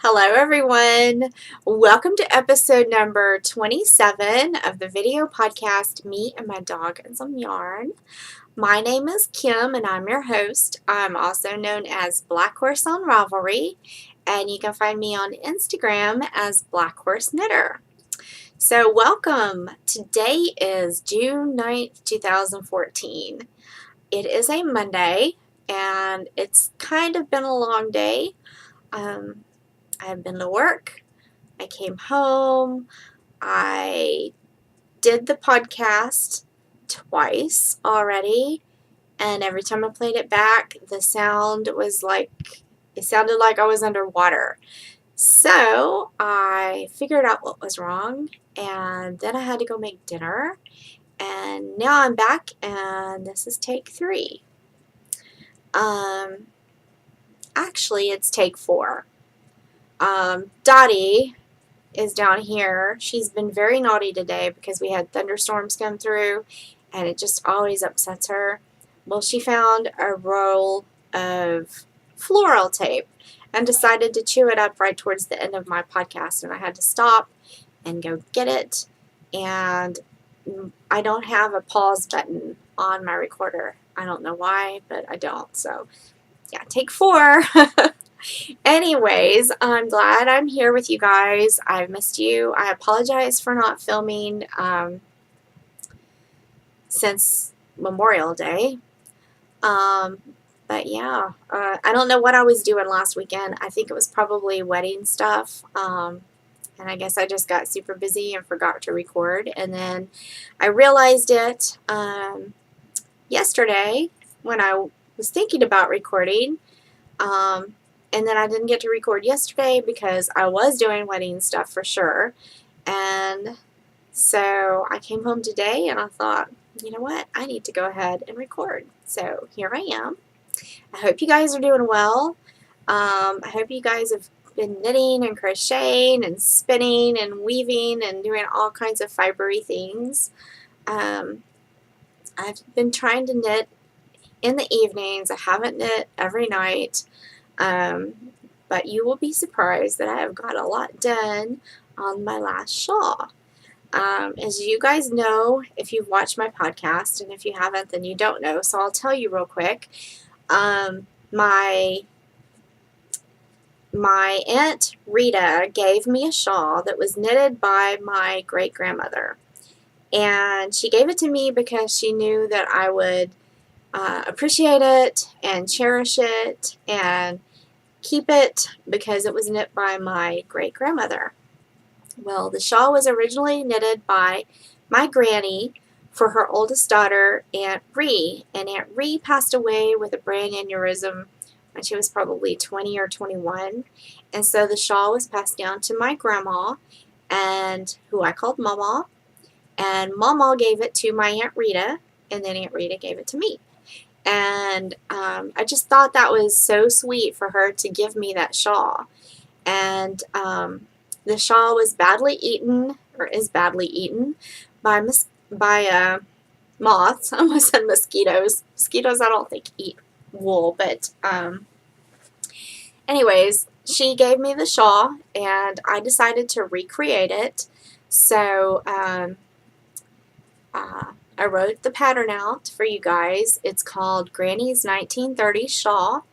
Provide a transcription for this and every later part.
Hello everyone. Welcome to episode number 27 of the video podcast, Me and My Dog and Some Yarn. My name is Kim and I'm your host. I'm also known as Black Horse on Ravelry, and you can find me on Instagram as Black Horse Knitter. So welcome. Today is June 9th, 2014. It is a Monday and it's kind of been a long day. I've been to work, I came home, I did the podcast twice already, and every time I played it back, the sound was like, it sounded like I was underwater. So I figured out what was wrong, and then I had to go make dinner, and now I'm back, and this is take 3. Actually, it's take 4. Dottie is down here. She's been very naughty today because we had thunderstorms come through and it just always upsets her. Well, she found a roll of floral tape and decided to chew it up right towards the end of my podcast, and I had to stop and go get it, and I don't have a pause button on my recorder. I don't know why, but I don't. So yeah, take 4. Anyways, I'm glad I'm here with you guys. I've missed you. I apologize for not filming since Memorial Day. But yeah, I don't know what I was doing last weekend. I think it was probably wedding stuff. And I guess I just got super busy and forgot to record. And then I realized it yesterday when I was thinking about recording. And then I didn't get to record yesterday because I was doing wedding stuff for sure. And so I came home today and I thought, you know what? I need to go ahead and record. So here I am. I hope you guys are doing well. I hope you guys have been knitting and crocheting and spinning and weaving and doing all kinds of fibery things. I've been trying to knit in the evenings. I haven't knit every night. But you will be surprised that I have got a lot done on my last shawl. As you guys know, if you've watched my podcast, and if you haven't, then you don't know, so I'll tell you real quick. My Aunt Rita gave me a shawl that was knitted by my great-grandmother, and she gave it to me because she knew that I would appreciate it and cherish it and keep it because it was knit by my great-grandmother. Well, the shawl was originally knitted by my granny for her oldest daughter, Aunt Ree, and Aunt Ree passed away with a brain aneurysm when she was probably 20 or 21, and so the shawl was passed down to my grandma, and who I called Mama, and Mama gave it to my Aunt Rita, and then Aunt Rita gave it to me. And I just thought that was so sweet for her to give me that shawl. And the shawl was badly eaten, or is badly eaten, by moths. I almost said mosquitoes. Mosquitoes I don't think eat wool, but anyways, she gave me the shawl, and I decided to recreate it. So I wrote the pattern out for you guys. It's called Granny's 1930s Shawl.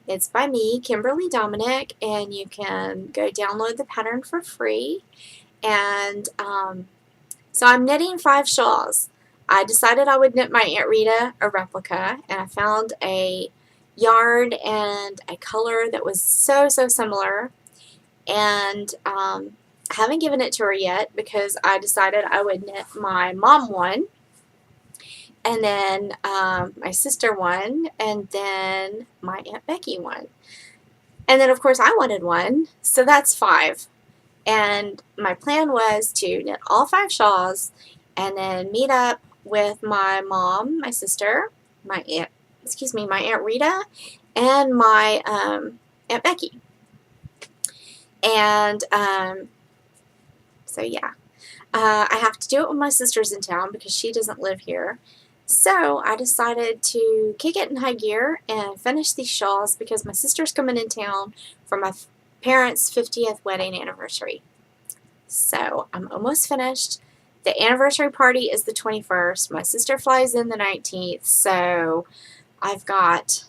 It's by me, Kimberly, Dominic, and you can go download the pattern for free. And so I'm knitting 5 shawls. I decided I would knit my Aunt Rita a replica, and I found a yarn and a color that was so similar. And I haven't given it to her yet because I decided I would knit my mom one, and then my sister one, and then my Aunt Becky one. And then, of course, I wanted one, so that's 5. And my plan was to knit all 5 shawls and then meet up with my mom, my sister, my Aunt Rita, and my Aunt Becky. And so, yeah. I have to do it when my sister's in town because she doesn't live here. So I decided to kick it in high gear and finish these shawls because my sister's coming in town for my parents' 50th wedding anniversary. So I'm almost finished. The anniversary party is the 21st. My sister flies in the 19th, so I've got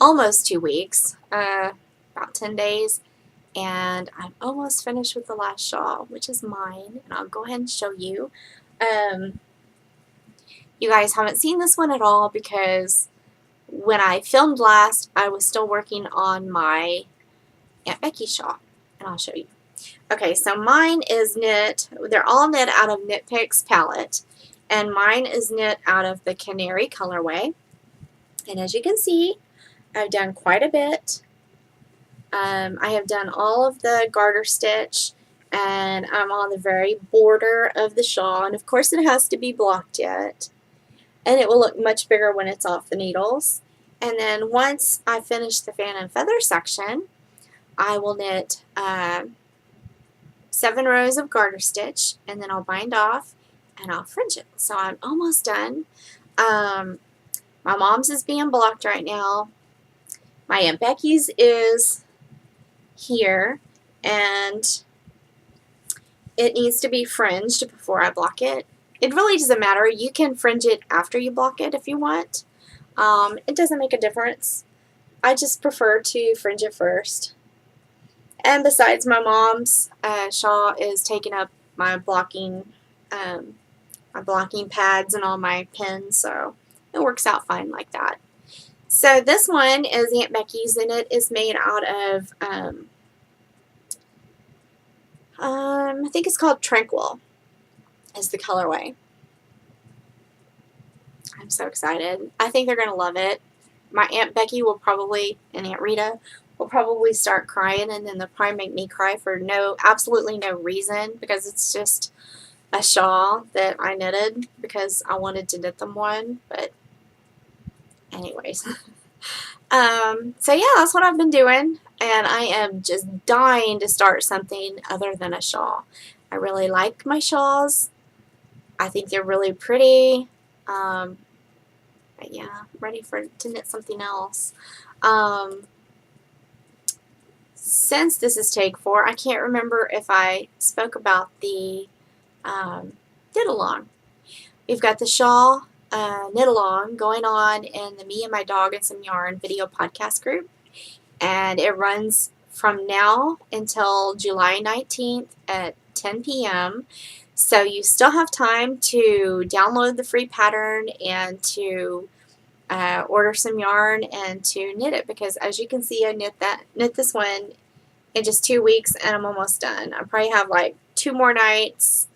almost 2 weeks, about 10 days, and I'm almost finished with the last shawl, which is mine, and I'll go ahead and show you. You guys haven't seen this one at all because when I filmed last, I was still working on my Aunt Becky shawl, and I'll show you. Okay, so mine is knit. They're all knit out of Knit Picks palette, and mine is knit out of the Canary colorway. And as you can see, I've done quite a bit. I have done all of the garter stitch, and I'm on the very border of the shawl, and of course it has to be blocked yet, and it will look much bigger when it's off the needles. And then once I finish the fan and feather section, I will knit 7 rows of garter stitch, and then I'll bind off and I'll fringe it. So I'm almost done. My mom's is being blocked right now. My Aunt Becky's is here, and it needs to be fringed before I block it. It really doesn't matter. You can fringe it after you block it if you want. It doesn't make a difference. I just prefer to fringe it first. And besides, my mom's shawl is taking up my blocking pads and all my pins, so it works out fine like that. So this one is Aunt Becky's, and it is made out of, I think it's called Tranquil is the colorway. I'm so excited. I think they're going to love it. My Aunt Becky will probably, and Aunt Rita will probably start crying, and then they'll probably make me cry for absolutely no reason, because it's just a shawl that I knitted because I wanted to knit them one. But anyways. So yeah, that's what I've been doing, and I am just dying to start something other than a shawl. I really like my shawls. I think they're really pretty. But yeah, I'm ready to knit something else. Since this is take 4, I can't remember if I spoke about the knit along. We've got the shawl knit along going on in the Me and My Dog and Some Yarn video podcast group, and it runs from now until July 19th at 10 p.m. So you still have time to download the free pattern and to order some yarn and to knit it, because as you can see, I knit this one in just 2 weeks, and I'm almost done. I probably have like 2 more nights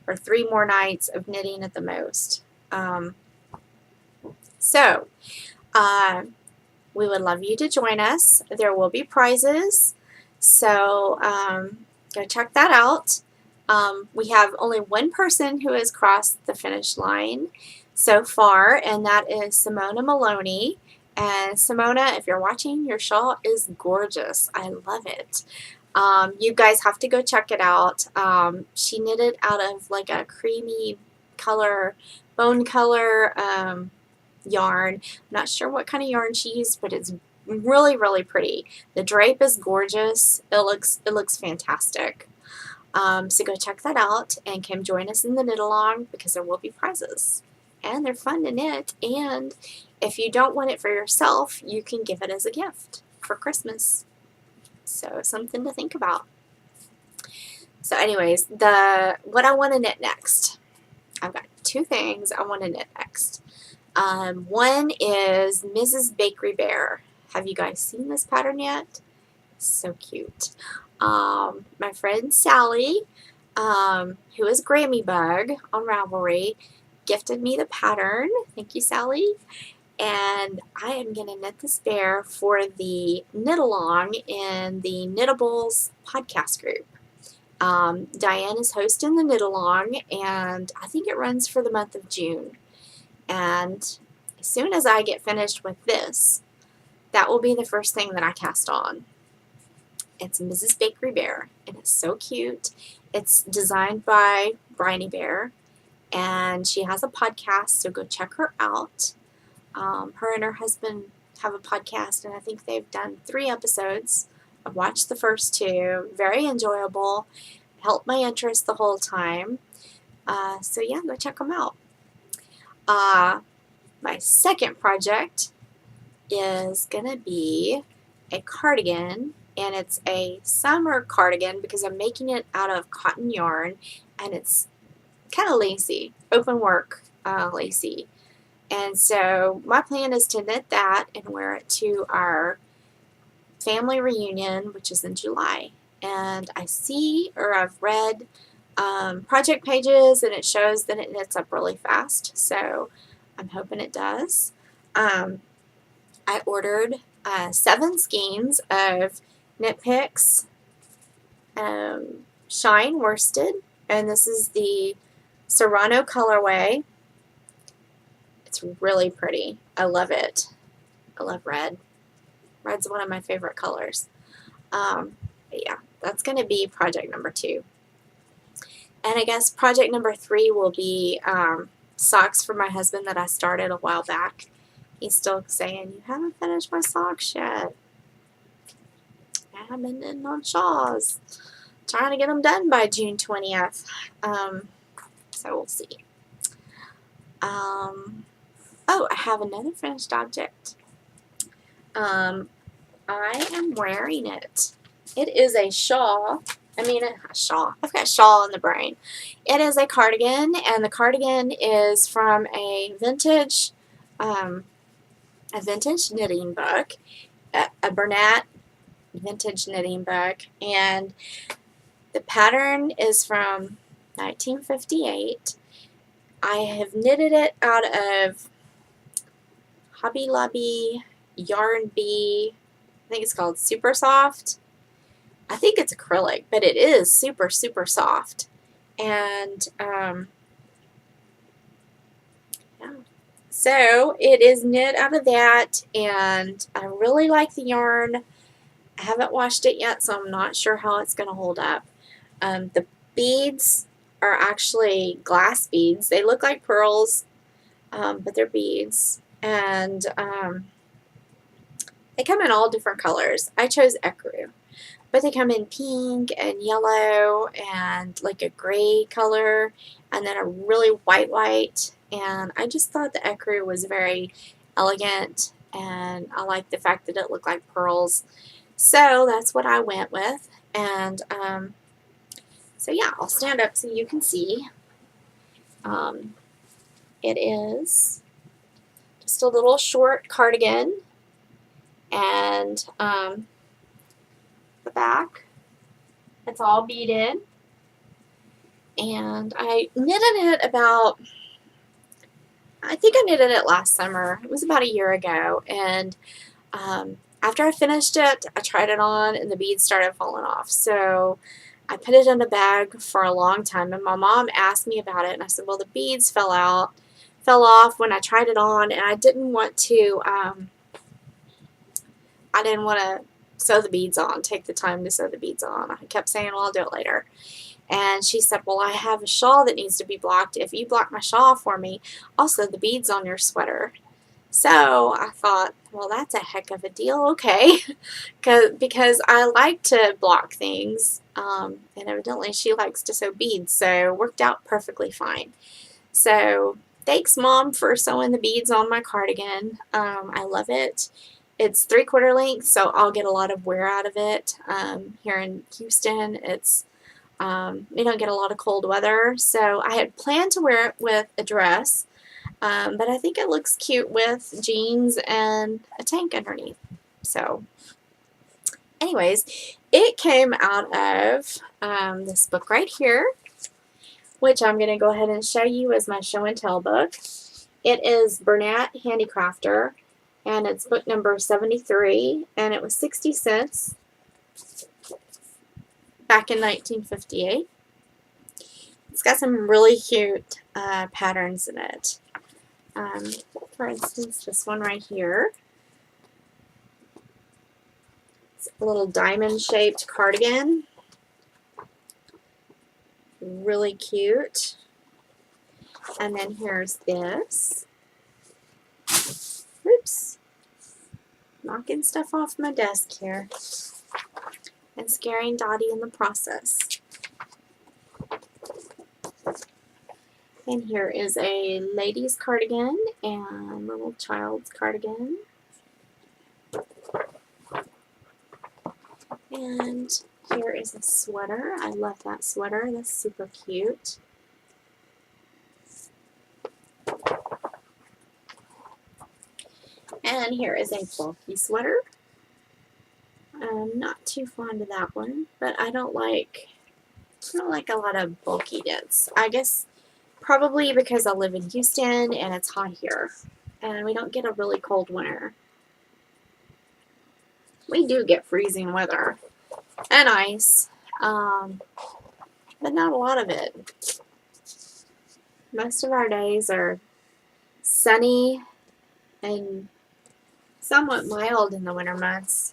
or 3 more nights of knitting at the most. So we would love you to join us. There will be prizes, so go check that out. We have only one person who has crossed the finish line so far, and that is Simona Maloney. And Simona, if you're watching, your shawl is gorgeous. I love it. You guys have to go check it out. She knitted out of like a creamy color, bone color yarn. I'm not sure what kind of yarn she used, but it's really, really pretty. The drape is gorgeous. It looks fantastic. So go check that out and come join us in the knit along, because there will be prizes. And they're fun to knit, and if you don't want it for yourself, you can give it as a gift for Christmas. So something to think about. So anyways, what I want to knit next. I've got 2 things I want to knit next. One is Mrs. Bakery Bear. Have you guys seen this pattern yet? So cute. My friend Sally, who is Grammy Bug on Ravelry, gifted me the pattern. Thank you, Sally. And I am going to knit this bear for the knit along in the Knittables podcast group. Diane is hosting the knit along, and I think it runs for the month of June. And as soon as I get finished with this, that will be the first thing that I cast on. It's Mrs. Bakery Bear, and it's so cute. It's designed by Bryony Bear, and she has a podcast, so go check her out. Her and her husband have a podcast, and I think they've done 3 episodes I watched the first two. Very enjoyable. Helped my interest the whole time. So yeah, go check them out. My second project is going to be a cardigan, and it's a summer cardigan because I'm making it out of cotton yarn, and it's kind of lacy, open work lacy. And so my plan is to knit that and wear it to our family reunion, which is in July. And I see, or I've read project pages, and it shows that it knits up really fast. So I'm hoping it does. I ordered 7 skeins of Knit Picks Shine Worsted, and this is the Serrano colorway. It's really pretty. I love it. I love red. Red's one of my favorite colors. But yeah, that's going to be project number 2. And I guess project number 3 will be socks for my husband that I started a while back. He's still saying, you haven't finished my socks yet. I have been knitting on shawls. Trying to get them done by June 20th. So we'll see. Oh, I have another finished object. I am wearing it. It is a shawl. I mean, a shawl. I've got shawl in the brain. It is a cardigan, and the cardigan is from a vintage knitting book, a Bernat vintage knitting book, and the pattern is from 1958. I have knitted it out of Hobby Lobby Yarn Bee. I think it's called Super Soft. I think it's acrylic, but it is super, super soft. And yeah. So it is knit out of that, and I really like the yarn. I haven't washed it yet, so I'm not sure how it's going to hold up. The beads are actually glass beads. They look like pearls, but they're beads. And they come in all different colors. I chose ecru, but they come in pink and yellow and like a gray color, and then a really white. And I just thought the ecru was very elegant, and I like the fact that it looked like pearls. So that's what I went with. And so yeah, I'll stand up so you can see. It is just a little short cardigan, and the back, it's all beaded. And I knitted it about, I think I knitted it last summer. It was about a year ago. And after I finished it, I tried it on, and the beads started falling off. So I put it in a bag for a long time, and my mom asked me about it, and I said, well, the beads fell off when I tried it on, and I didn't want to sew the beads on, take the time to sew the beads on. I kept saying, well, I'll do it later. And she said, well, I have a shawl that needs to be blocked. If you block my shawl for me, I'll sew the beads on your sweater. So I thought, well, that's a heck of a deal, okay, because I like to block things, and evidently she likes to sew beads, so it worked out perfectly fine. So thanks, Mom, for sewing the beads on my cardigan. I love it. It's 3/4 length, so I'll get a lot of wear out of it. Here in Houston, it's we don't get a lot of cold weather, so I had planned to wear it with a dress. But I think it looks cute with jeans and a tank underneath. So anyways, it came out of this book right here, which I'm going to go ahead and show you as my show and tell book. It is Bernat Handicrafter, and it's book number 73, and it was 60 cents back in 1958. It's got some really cute patterns in it. For instance, this one right here. It's a little diamond-shaped cardigan. Really cute. And then here's this. Oops. Knocking stuff off my desk here. and scaring Dottie in the process. And here is a lady's cardigan and little child's cardigan. And here is a sweater. I love that sweater. That's super cute. And here is a bulky sweater. I'm not too fond of that one, but I don't like a lot of bulky knits. I guess probably because I live in Houston and it's hot here, and we don't get a really cold winter. We do get freezing weather and ice, but not a lot of it. Most of our days are sunny and somewhat mild in the winter months.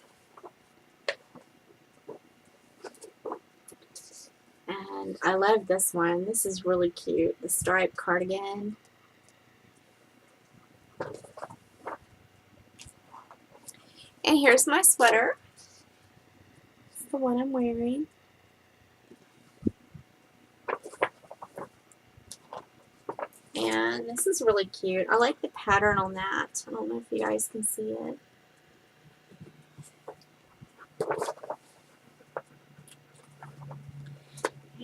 And I love this one. This is really cute. The striped cardigan. And here's my sweater. It's the one I'm wearing. And this is really cute. I like the pattern on that. I don't know if you guys can see it.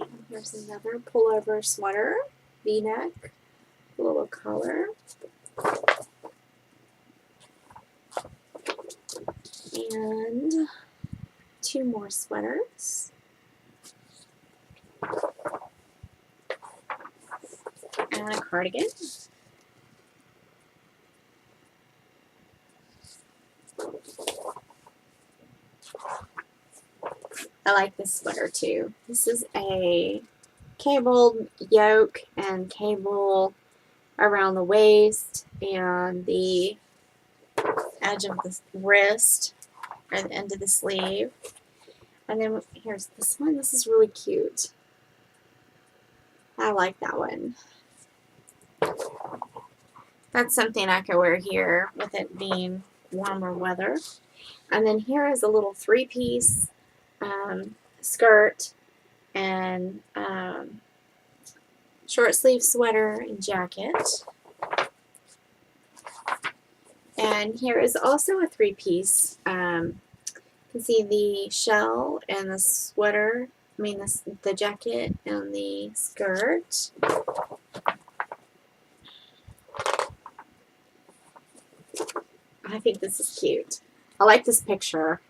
And here's another pullover sweater, V-neck, a little collar. And two more sweaters. And a cardigan. I like this sweater too. This is a cabled yoke and cable around the waist and the edge of the wrist or the end of the sleeve. And then here's this one. This is really cute. I like that one. That's something I could wear here with it being warmer weather. And then here is a little three-piece skirt and short sleeve sweater and jacket. And here is also a three-piece. You can see the shell and the sweater, the jacket and the skirt. I think this is cute. I like this picture.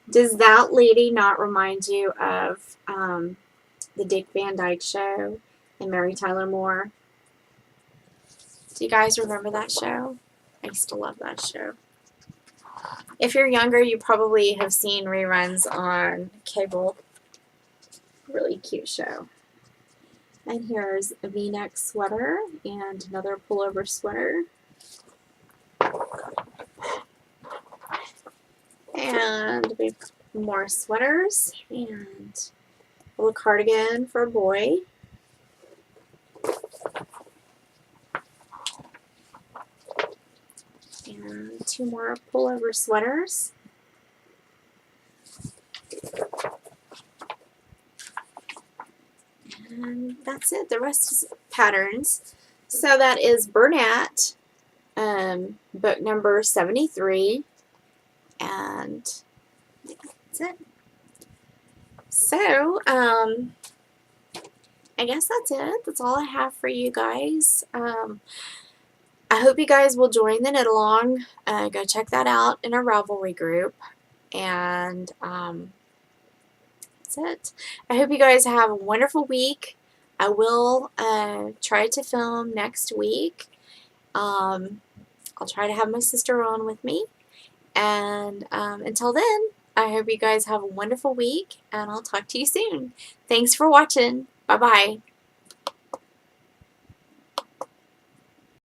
Does that lady not remind you of the Dick Van Dyke Show and Mary Tyler Moore? Do you guys remember that show? I used to love that show. If you're younger, you probably have seen reruns on cable. Really cute show. And here's a V-neck sweater and another pullover sweater. And we have more sweaters and a little cardigan for a boy. And two more pullover sweaters. And that's it. The rest is patterns. So that is Bernat, book number 73. And that's it. So, I guess that's it. That's all I have for you guys. I hope you guys will join the knit along. Go check that out in our Ravelry group. And that's it. I hope you guys have a wonderful week. I will try to film next week. I'll try to have my sister on with me. And until then, I hope you guys have a wonderful week, and I'll talk to you soon. Thanks for watching. Bye-bye.